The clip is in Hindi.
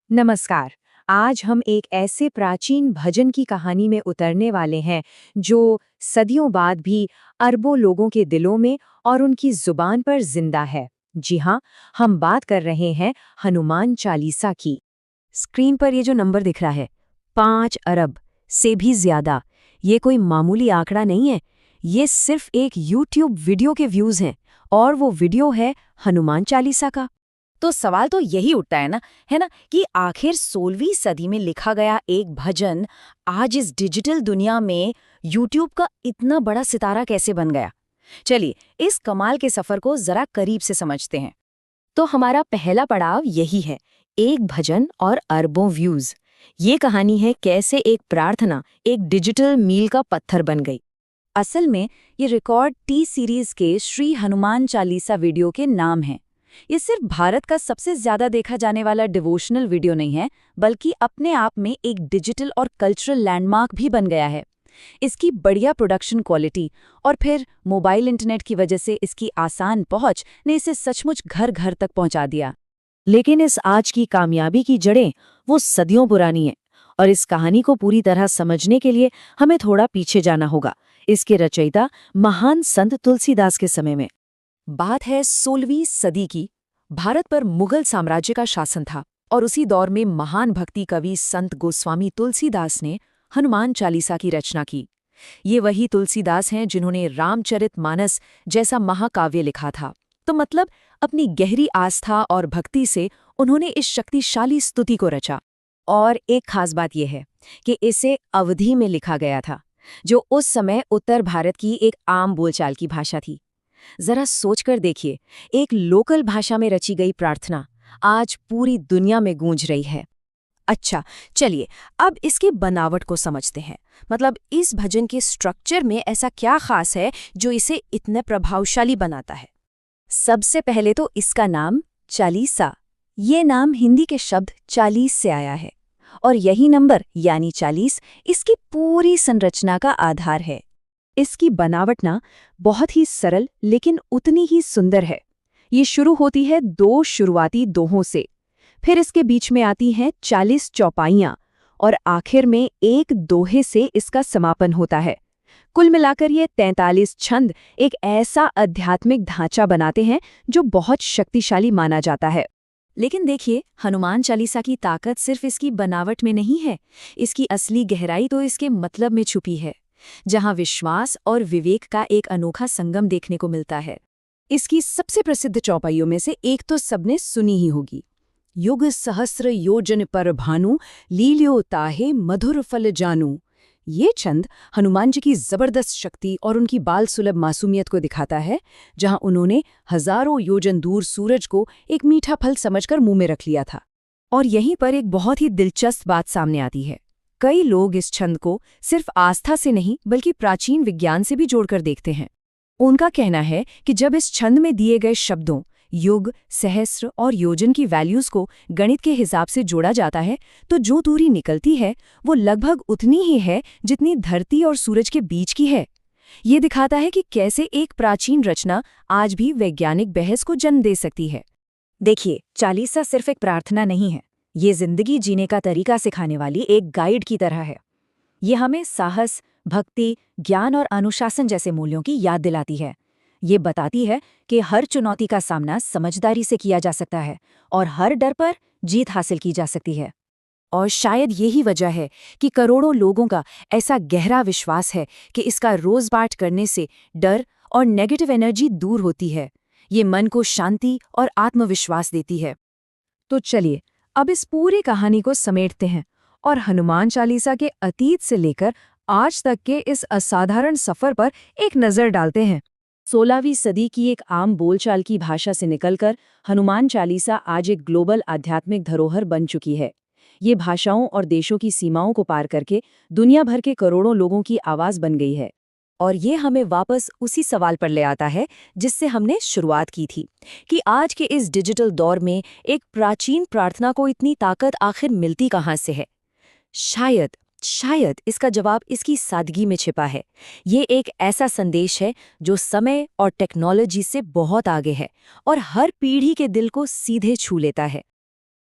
नमस्कार। आज हम एक ऐसे प्राचीन भजन की कहानी में उतरने वाले हैं जो सदियों बाद भी अरबों लोगों के दिलों में और उनकी जुबान पर जिंदा है। जी हाँ, हम बात कर रहे हैं हनुमान चालीसा की। स्क्रीन पर ये जो नंबर दिख रहा है, 5 अरब से भी ज्यादा, ये कोई मामूली आंकड़ा नहीं है। ये सिर्फ एक यूट्यूब वीडियो के व्यूज हैं, और वो वीडियो है हनुमान चालीसा का। तो सवाल तो यही उठता है ना कि आखिर 16वीं सदी में लिखा गया एक भजन आज इस डिजिटल दुनिया में यूट्यूब का इतना बड़ा सितारा कैसे बन गया। चलिए इस कमाल के सफर को जरा करीब से समझते हैं। तो हमारा पहला पड़ाव यही है, एक भजन और अरबों व्यूज। ये कहानी है कैसे एक प्रार्थना एक डिजिटल मील का पत्थर बन गई। असल में ये रिकॉर्ड टी सीरीज के श्री हनुमान चालीसा वीडियो के नाम है। ये सिर्फ भारत का सबसे ज्यादा देखा जाने वाला डिवोशनल वीडियो नहीं है, बल्कि अपने आप में एक डिजिटल और कल्चरल लैंडमार्क भी बन गया है। इसकी बढ़िया प्रोडक्शन क्वालिटी और फिर मोबाइल इंटरनेट की वजह से इसकी आसान पहुंच ने इसे सचमुच घर घर तक पहुंचा दिया। लेकिन इस आज की कामयाबी की जड़ें वो सदियों पुरानी हैं, और इस कहानी को पूरी तरह समझने के लिए हमें थोड़ा पीछे जाना होगा, इसके रचयिता महान संत तुलसीदास के समय में। बात है 16वीं सदी की। भारत पर मुगल साम्राज्य का शासन था और उसी दौर में महान भक्ति कवि संत गोस्वामी तुलसीदास ने हनुमान चालीसा की रचना की। ये वही तुलसीदास हैं जिन्होंने रामचरितमानस जैसा महाकाव्य लिखा था। तो मतलब अपनी गहरी आस्था और भक्ति से उन्होंने इस शक्तिशाली स्तुति को रचा। और एक खास बात यह है कि इसे अवधी में लिखा गया था, जो उस समय उत्तर भारत की एक आम बोलचाल की भाषा थी। जरा सोचकर देखिए, एक लोकल भाषा में रची गई प्रार्थना आज पूरी दुनिया में गूंज रही है। अच्छा, चलिए अब इसकी बनावट को समझते हैं। मतलब इस भजन के स्ट्रक्चर में ऐसा क्या खास है जो इसे इतने प्रभावशाली बनाता है। सबसे पहले तो इसका नाम चालीसा। ये नाम हिंदी के शब्द 40 से आया है, और यही नंबर यानी 40 इसकी पूरी संरचना का आधार है। इसकी बनावट ना बहुत ही सरल लेकिन उतनी ही सुंदर है। ये शुरू होती है 2 शुरुआती दोहों से, फिर इसके बीच में आती हैं 40 चौपाइयां और आखिर में एक दोहे से इसका समापन होता है। कुल मिलाकर ये 43 छंद एक ऐसा आध्यात्मिक ढांचा बनाते हैं जो बहुत शक्तिशाली माना जाता है। लेकिन देखिए, हनुमान चालीसा की ताकत सिर्फ इसकी बनावट में नहीं है। इसकी असली गहराई तो इसके मतलब में छुपी है, जहां विश्वास और विवेक का एक अनोखा संगम देखने को मिलता है। इसकी सबसे प्रसिद्ध चौपाइयों में से एक तो सबने सुनी ही होगी, युग सहस्र योजन पर भानु लील्यो ताहे मधुर फल जानू। ये छंद हनुमान जी की जबरदस्त शक्ति और उनकी बाल सुलभ मासूमियत को दिखाता है, जहां उन्होंने हजारों योजन दूर सूरज को एक मीठा फल समझकर मुंह में रख लिया था। और यहीं पर एक बहुत ही दिलचस्प बात सामने आती है। कई लोग इस छंद को सिर्फ आस्था से नहीं बल्कि प्राचीन विज्ञान से भी जोड़कर देखते हैं। उनका कहना है कि जब इस छंद में दिए गए शब्दों युग, सहस्र और योजन की वैल्यूज को गणित के हिसाब से जोड़ा जाता है, तो जो दूरी निकलती है वो लगभग उतनी ही है जितनी धरती और सूरज के बीच की है। ये दिखाता है कि कैसे एक प्राचीन रचना आज भी वैज्ञानिक बहस को जन्म दे सकती है। देखिए, चालीसा सिर्फ एक प्रार्थना नहीं है, ये जिंदगी जीने का तरीका सिखाने वाली एक गाइड की तरह है। ये हमें साहस, भक्ति, ज्ञान और अनुशासन जैसे मूल्यों की याद दिलाती है। ये बताती है कि हर चुनौती का सामना समझदारी से किया जा सकता है और हर डर पर जीत हासिल की जा सकती है। और शायद यही वजह है कि करोड़ों लोगों का ऐसा गहरा विश्वास है कि इसका रोज पाठ करने से डर और नेगेटिव एनर्जी दूर होती है। ये मन को शांति और आत्मविश्वास देती है। तो चलिए अब इस पूरी कहानी को समेटते हैं और हनुमान चालीसा के अतीत से लेकर आज तक के इस असाधारण सफर पर एक नजर डालते हैं। 16वीं सदी की एक आम बोलचाल की भाषा से निकलकर हनुमान चालीसा आज एक ग्लोबल आध्यात्मिक धरोहर बन चुकी है। ये भाषाओं और देशों की सीमाओं को पार करके दुनिया भर के करोड़ों लोगों की आवाज बन गई है। और ये हमें वापस उसी सवाल पर ले आता है जिससे हमने शुरुआत की थी, कि आज के इस डिजिटल दौर में एक प्राचीन प्रार्थना को इतनी ताकत आखिर मिलती कहाँ से है। शायद इसका जवाब इसकी सादगी में छिपा है। ये एक ऐसा संदेश है जो समय और टेक्नोलॉजी से बहुत आगे है और हर पीढ़ी के दिल को सीधे छू लेता है।